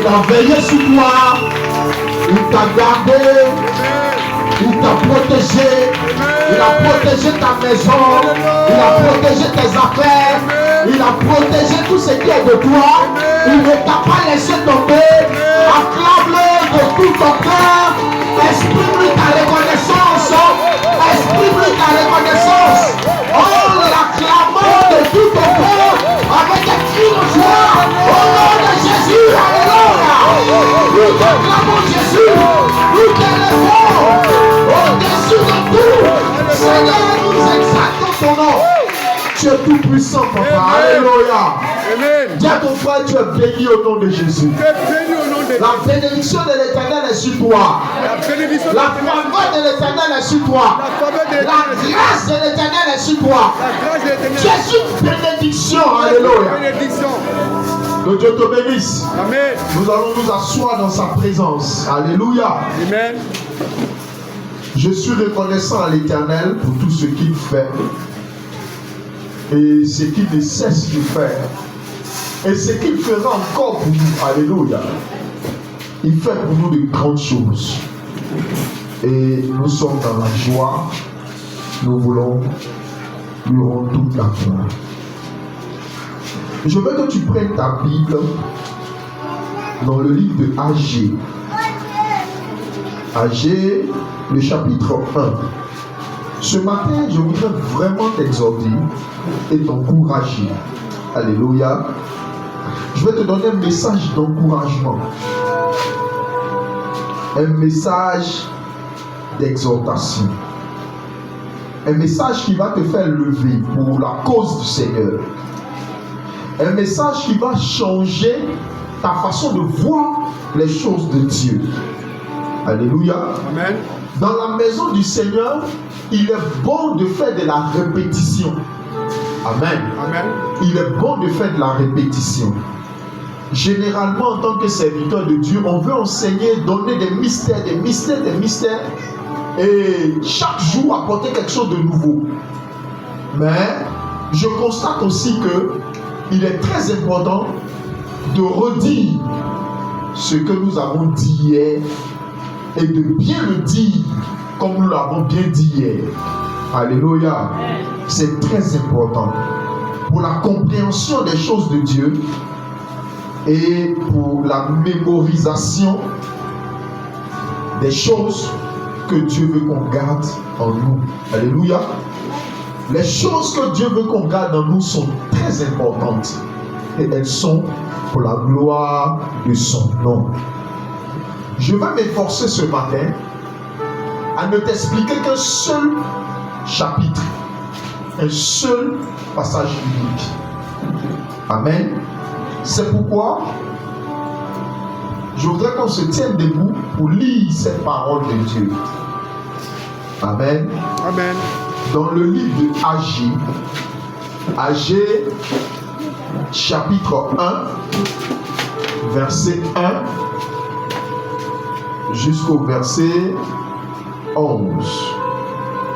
Il a veillé sur toi. Il t'a gardé. Il t'a protégé. Il a protégé ta maison. Il a protégé tes affaires. Il a protégé tout ce qui est de toi. Il ne t'a pas laissé tomber. Acclame-le de tout ton cœur. Exprime-lui ta reconnaissance. Exprime-lui ta reconnaissance. Oh, l'acclamant de tout ton cœur avec un cri de joie. Au nom de Jésus. Alléluia. Nous t'acclamons Jésus. Nous t'élevons au-dessus de tout. Seigneur, nous exaltons ton nom. Tu es tout puissant, papa. Alléluia. Dis à ton frère, tu es béni au nom de Jésus. La bénédiction de l'Éternel est sur toi. La faveur de l'Éternel est sur toi. La grâce de l'Éternel est sur toi. Tu es une bénédiction. Alléluia. Que Dieu te bénisse. Amen. Nous allons nous asseoir dans sa présence. Alléluia. Amen. Je suis reconnaissant à l'Éternel pour tout ce qu'il fait et ce qu'il ne cesse de faire et ce qu'il fera encore pour nous. Alléluia. Il fait pour nous de grandes choses et nous sommes dans la joie. Nous voulons lui rendre toute la gloire. Je veux que tu prennes ta Bible dans le livre de Agé. Agé, le chapitre 1. Ce matin, je voudrais vraiment t'exhorter et t'encourager. Alléluia. Je vais te donner un message d'encouragement. Un message d'exhortation. Un message qui va te faire lever pour la cause du Seigneur. Un message qui va changer ta façon de voir les choses de Dieu. Alléluia. Amen. Dans la maison du Seigneur, il est bon de faire de la répétition. Amen. Amen. Il est bon de faire de la répétition. Généralement, en tant que serviteur de Dieu, on veut enseigner, donner des mystères, des mystères, des mystères, et chaque jour apporter quelque chose de nouveau. Mais je constate aussi que il est très important de redire ce que nous avons dit hier et de bien le dire comme nous l'avons bien dit hier. Alléluia. C'est très important pour la compréhension des choses de Dieu et pour la mémorisation des choses que Dieu veut qu'on garde en nous. Alléluia. Les choses que Dieu veut qu'on garde en nous sont très importantes et elles sont pour la gloire de son nom. Je vais m'efforcer ce matin à ne t'expliquer qu'un seul chapitre, un seul passage biblique. Amen. C'est pourquoi je voudrais qu'on se tienne debout pour lire cette parole de Dieu. Amen. Amen. Dans le livre de Agé, Agé chapitre 1, verset 1 jusqu'au verset 11.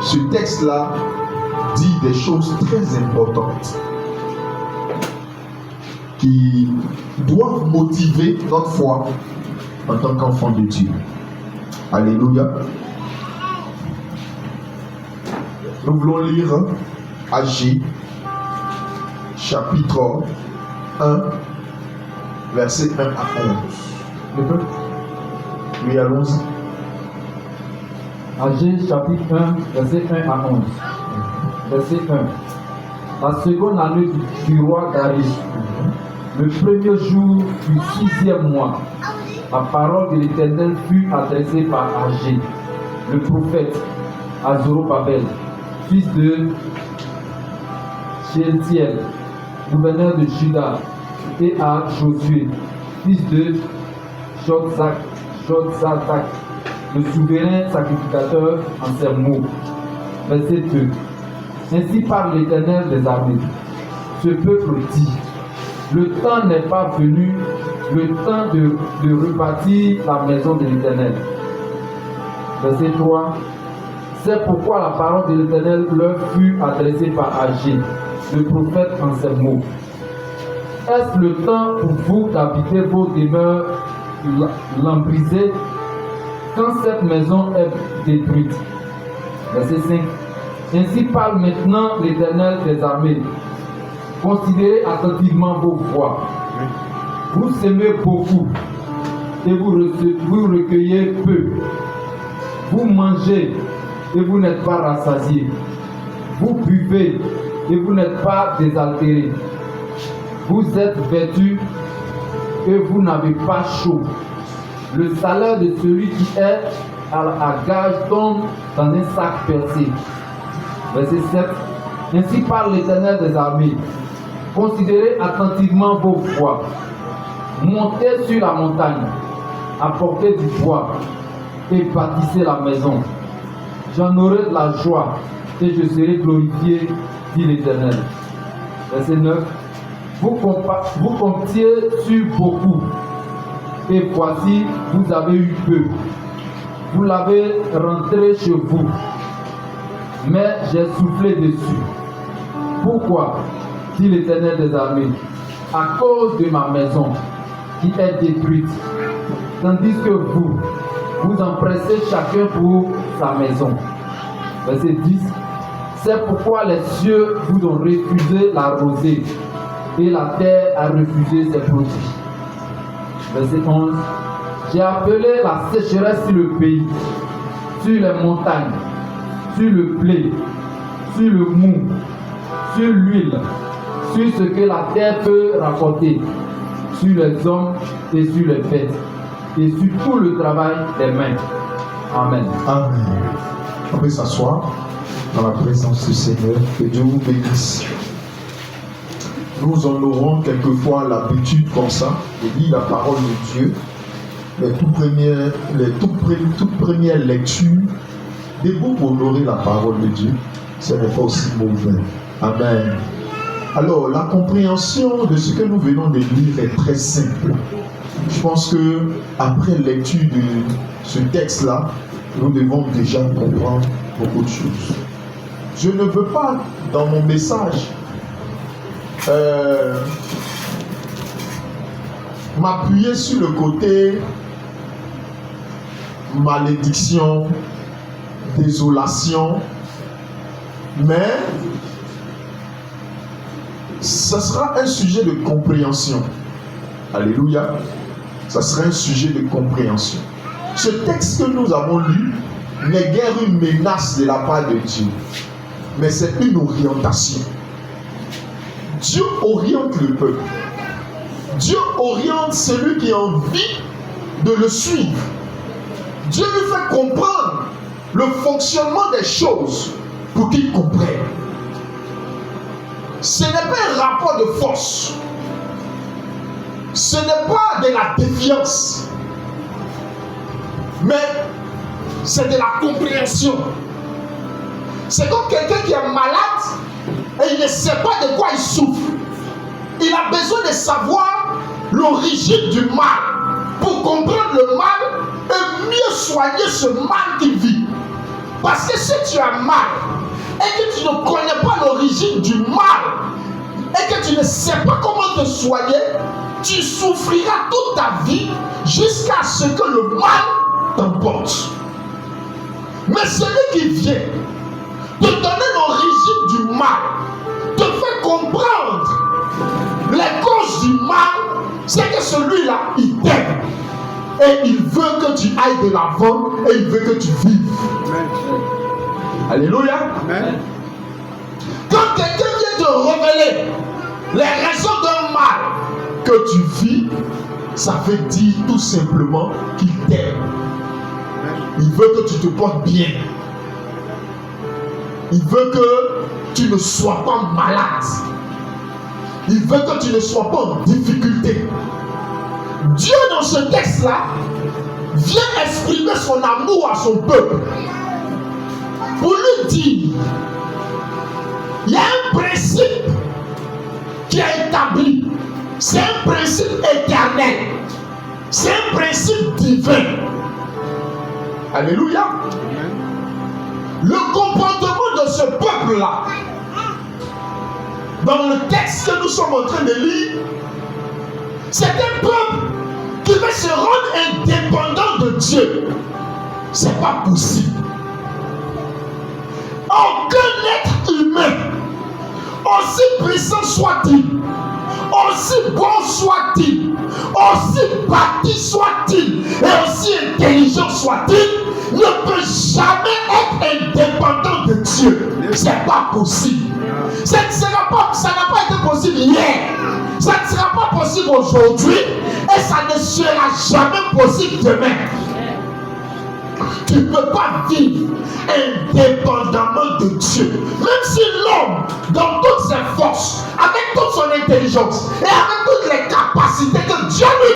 Ce texte-là dit des choses très importantes qui doivent motiver notre foi en tant qu'enfant de Dieu. Alléluia. Nous voulons lire Agé, chapitre 1, verset 1 à 11. Oui, allons-y. Agé, chapitre 1, verset 1 à 11. Verset 1. La seconde année du roi Darius, le premier jour du 6e mois, la parole de l'Éternel fut adressée par Agé, le prophète, à Zorobabel, fils de Shealtiel, gouverneur de Juda, et à Josué, fils de Jotzadak, le souverain sacrificateur en ces mots. Verset 2. Ainsi parle l'Éternel des armées. Ce peuple dit, le temps n'est pas venu, le temps de rebâtir la maison de l'Éternel. Verset 3. C'est pourquoi la parole de l'Éternel leur fut adressée par Agé, le prophète en ces mots. Est-ce le temps pour vous d'habiter vos demeures lambrisées quand cette maison est détruite? Verset 5. Ainsi parle maintenant l'Éternel des armées. Considérez attentivement vos voies. Vous semez beaucoup et vous recueillez peu. Vous mangez et vous n'êtes pas rassasiés. Vous buvez et vous n'êtes pas désaltérés. Vous êtes vêtus et vous n'avez pas chaud. Le salaire de celui qui est à gage tombe dans un sac percé. Verset 7. Ainsi parle l'Éternel des armées. Considérez attentivement vos voies. Montez sur la montagne, apportez du bois et bâtissez la maison. J'en aurai de la joie et je serai glorifié, dit l'Éternel. Verset 9. Vous comptiez sur beaucoup et voici, vous avez eu peu. Vous l'avez rentré chez vous, mais j'ai soufflé dessus. Pourquoi? Dit l'Éternel des armées. À cause de ma maison qui est détruite, tandis que vous empressez chacun pour sa maison. Verset 10. C'est pourquoi les cieux vous ont refusé la rosée et la terre a refusé ses produits. Verset 11. J'ai appelé la sécheresse sur le pays, sur les montagnes, sur le blé, sur le mou, sur l'huile, sur ce que la terre peut rapporter, sur les hommes et sur les bêtes, et sur tout le travail des mains. Amen. Amen. On peut s'asseoir dans la présence du Seigneur. Que Dieu vous bénisse. Nous en aurons quelquefois l'habitude comme ça de lire la parole de Dieu. Les toutes premières lectures, des mots pour honorer la parole de Dieu, ce n'est pas aussi mauvais. Amen. Alors, la compréhension de ce que nous venons de lire est très simple. Je pense que après lecture de ce texte-là, nous devons déjà comprendre beaucoup de choses. Je ne veux pas, dans mon message, m'appuyer sur le côté malédiction, désolation, mais ce sera un sujet de compréhension. Alléluia. Ça sera un sujet de compréhension. Ce texte que nous avons lu n'est guère une menace de la part de Dieu, mais c'est une orientation. Dieu oriente le peuple. Dieu oriente celui qui a envie de le suivre. Dieu lui fait comprendre le fonctionnement des choses pour qu'il comprenne. Ce n'est pas un rapport de force. Ce n'est pas de la défiance. Mais c'est de la compréhension. C'est comme quelqu'un qui est malade et il ne sait pas de quoi il souffre. Il a besoin de savoir l'origine du mal pour comprendre le mal et mieux soigner ce mal qu'il vit. Parce que si tu as mal et que tu ne connais pas l'origine du mal et que tu ne sais pas comment te soigner, tu souffriras toute ta vie jusqu'à ce que le mal t'emporte. Mais celui qui vient te donner l'origine du mal, te fait comprendre les causes du mal, c'est que celui-là, il t'aime. Et il veut que tu ailles de l'avant et il veut que tu vives. Amen. Alléluia. Amen. Quand quelqu'un vient te révéler les raisons d'un mal que tu vis, ça veut dire tout simplement qu'il t'aime. Il veut que tu te portes bien. Il veut que tu ne sois pas malade. Il veut que tu ne sois pas en difficulté. Dieu, dans ce texte-là, vient exprimer son amour à son peuple. Pour lui dire, il y a un principe qui est établi. C'est un principe éternel. C'est un principe divin. Alléluia. Le comportement de ce peuple-là, dans le texte que nous sommes en train de lire, C'est un peuple qui veut se rendre indépendant de Dieu. C'est pas possible. Aucun être humain, aussi puissant soit-il, aussi bon soit-il, aussi bâti soit-il et aussi intelligent soit-il, ne peut jamais être indépendant de Dieu. C'est pas possible. Ça n'a pas été possible hier. Ça ne sera pas possible aujourd'hui et ça ne sera jamais possible demain. Tu ne peux pas vivre indépendamment de Dieu. Même si l'homme, dans toutes ses forces, avec toute son intelligence et avec toutes les capacités que Dieu lui